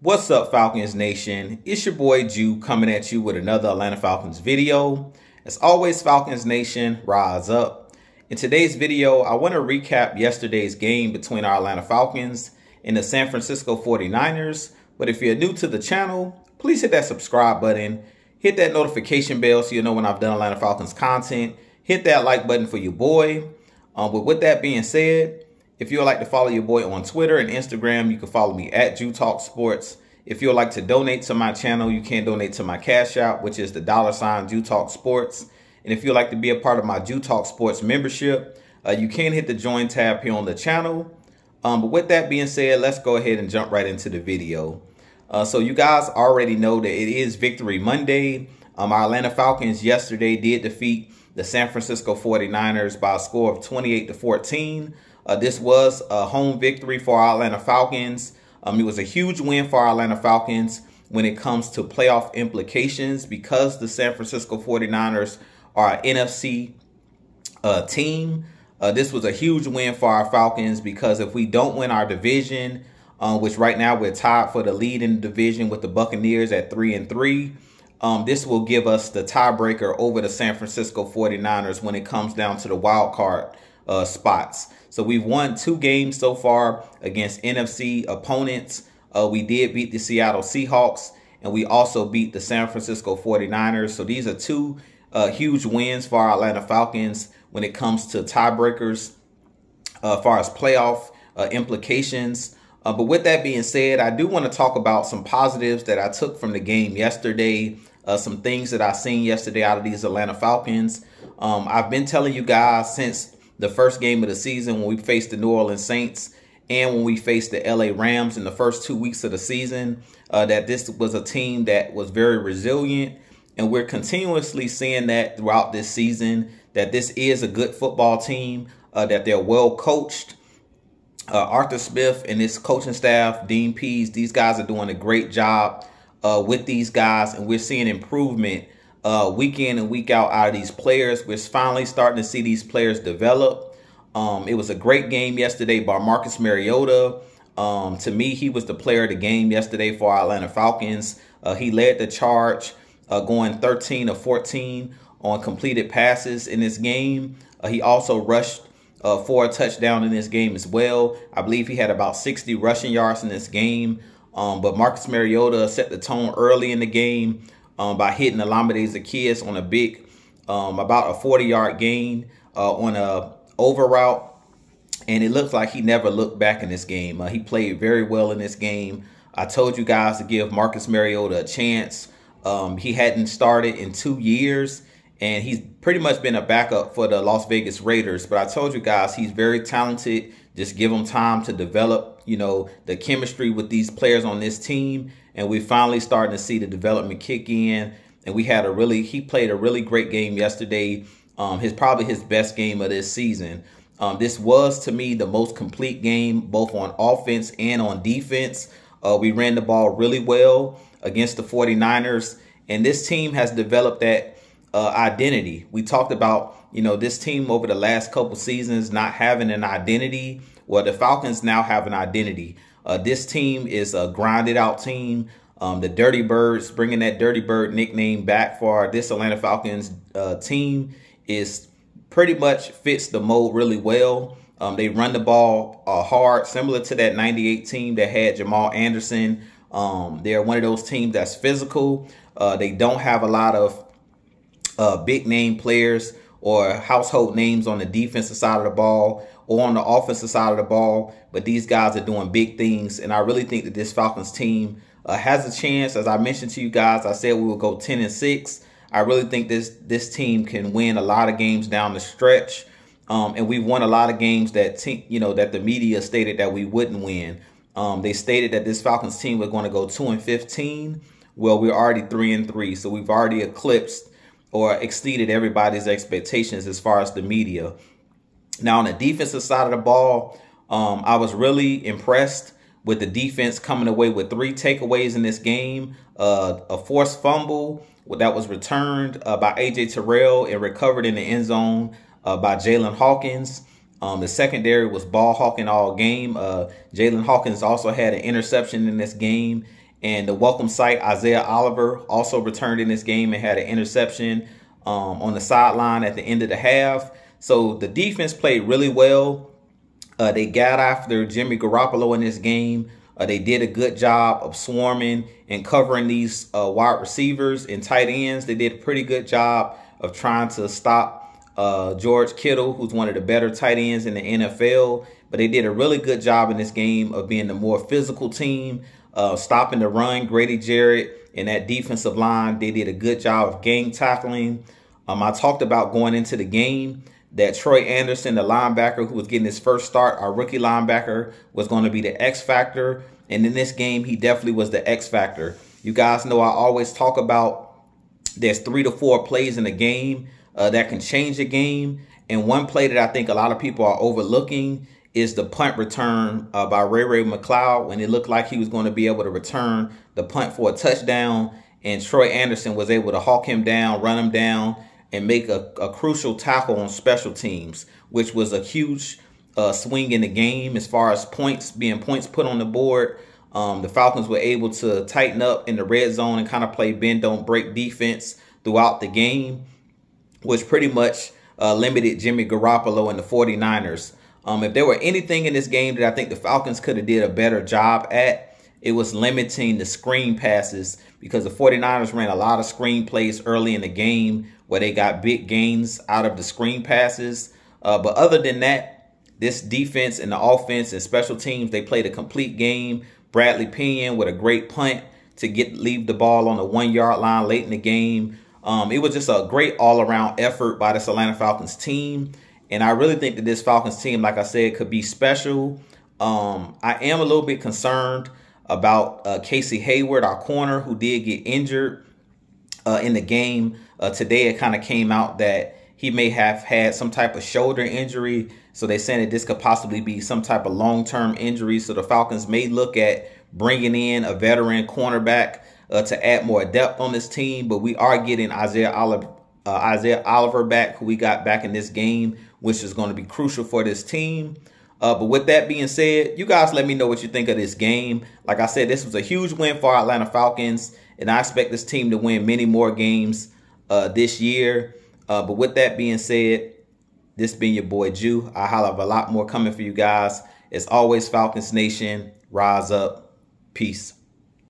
What's up, Falcons Nation? It's your boy Jew coming at you with another Atlanta Falcons video. As always, Falcons Nation, rise up. In today's video, I want to recap yesterday's game between our Atlanta Falcons and the San Francisco 49ers. But if you're new to the channel, please hit that subscribe button. Hit that notification bell so you know when I've done Atlanta Falcons content. Hit that like button for your boy. But with that being said, if you would like to follow your boy on Twitter and Instagram, you can follow me at Jew Talk Sports. If you would like to donate to my channel, you can donate to my Cash App, which is the $ Jew Talk Sports. And if you'd like to be a part of my Jew Talk Sports membership, you can hit the join tab here on the channel. But with that being said, let's go ahead and jump right into the video. So you guys already know that it is Victory Monday. Our Atlanta Falcons yesterday did defeat the San Francisco 49ers by a score of 28-14. This was a home victory for our Atlanta Falcons. It was a huge win for our Atlanta Falcons when it comes to playoff implications because the San Francisco 49ers are an NFC team. This was a huge win for our Falcons because if we don't win our division, which right now we're tied for the lead in the division with the Buccaneers at 3-3, this will give us the tiebreaker over the San Francisco 49ers when it comes down to the wild card spots. So we've won 2 games so far against NFC opponents. We did beat the Seattle Seahawks, and we also beat the San Francisco 49ers. So these are 2 huge wins for our Atlanta Falcons when it comes to tiebreakers as far as playoff implications. But with that being said, I do want to talk about some positives that I took from the game yesterday, some things that I seen yesterday out of these Atlanta Falcons. I've been telling you guys since the first game of the season when we faced the New Orleans Saints and when we faced the LA Rams in the first 2 weeks of the season, that this was a team that was very resilient. And we're continuously seeing that throughout this season, that this is a good football team, that they're well coached. Arthur Smith and his coaching staff, Dean Pease, these guys are doing a great job with these guys. And we're seeing improvement week in and week out of these players. We're finally starting to see these players develop. It was a great game yesterday by Marcus Mariota. To me, he was the player of the game yesterday for our Atlanta Falcons. He led the charge, going 13 of 14 on completed passes in this game. He also rushed for a touchdown in this game as well. I believe he had about 60 rushing yards in this game. But Marcus Mariota set the tone early in the game by hitting Olamide Zaccheaus on a big, about a 40-yard gain on a over route. And it looks like he never looked back in this game. He played very well in this game. I told you guys to give Marcus Mariota a chance. He hadn't started in 2 years, and he's pretty much been a backup for the Las Vegas Raiders. But I told you guys he's very talented. Just give him time to develop, you know, the chemistry with these players on this team. And we finally starting to see the development kick in. And he played a really great game yesterday. Probably his best game of this season. This was, to me, the most complete game, both on offense and on defense. We ran the ball really well against the 49ers. And this team has developed that identity. We talked about, you know, this team over the last couple seasons not having an identity. Well, the Falcons now have an identity. This team is a grinded out team. The Dirty Birds, bringing that Dirty Bird nickname back for this Atlanta Falcons team is pretty much fits the mold really well. They run the ball hard, similar to that 98 team that had Jamal Anderson. They're one of those teams that's physical. They don't have a lot of big name players or household names on the defensive side of the ball or on the offensive side of the ball. But these guys are doing big things. And I really think that this Falcons team has a chance. As I mentioned to you guys, I said we will go 10-6. I really think this team can win a lot of games down the stretch. And we've won a lot of games that, that the media stated that we wouldn't win. They stated that this Falcons team was going to go 2-15. Well, we're already 3-3. So we've already eclipsed or exceeded everybody's expectations as far as the media. Now, on the defensive side of the ball, I was really impressed with the defense coming away with 3 takeaways in this game. A forced fumble that was returned by A.J. Terrell and recovered in the end zone by Jalen Hawkins. The secondary was ball hawking all game. Jalen Hawkins also had an interception in this game. And the welcome sight, Isaiah Oliver, also returned in this game and had an interception on the sideline at the end of the half. So the defense played really well. They got after Jimmy Garoppolo in this game. They did a good job of swarming and covering these wide receivers and tight ends. They did a pretty good job of trying to stop George Kittle, who's one of the better tight ends in the NFL. But they did a really good job in this game of being the more physical team, stopping the run. Grady Jarrett and that defensive line, they did a good job of gang tackling. I talked about going into the game that Troy Anderson, the linebacker who was getting his first start, our rookie linebacker, was going to be the X factor. And in this game, he definitely was the X factor. You guys know I always talk about there's 3 to 4 plays in a game that can change a game. And one play that I think a lot of people are overlooking is the punt return by Ray McCloud, when it looked like he was going to be able to return the punt for a touchdown. And Troy Anderson was able to hawk him down, run him down, and make a crucial tackle on special teams, which was a huge swing in the game as far as points put on the board. The Falcons were able to tighten up in the red zone and kind of play bend don't break defense throughout the game, which pretty much limited Jimmy Garoppolo and the 49ers. If there were anything in this game that I think the Falcons could have did a better job at, it was limiting the screen passes, because the 49ers ran a lot of screen plays early in the game where they got big gains out of the screen passes. But other than that, this defense and the offense and special teams, they played a complete game. Bradley Pinion with a great punt to leave the ball on the 1-yard line late in the game. It was just a great all-around effort by this Atlanta Falcons team. And I really think that this Falcons team, like I said, could be special. I am a little bit concerned about Casey Hayward, our corner, who did get injured in the game. Today, it kind of came out that he may have had some type of shoulder injury. So they're saying that this could possibly be some type of long-term injury. So the Falcons may look at bringing in a veteran cornerback to add more depth on this team. But we are getting Isaiah Oliver back, who we got back in this game, which is going to be crucial for this team. But with that being said, you guys let me know what you think of this game. Like I said, this was a huge win for our Atlanta Falcons, and I expect this team to win many more games this year. But with that being said, this being your boy Jew, I have a lot more coming for you guys. As always, Falcons Nation, rise up. Peace.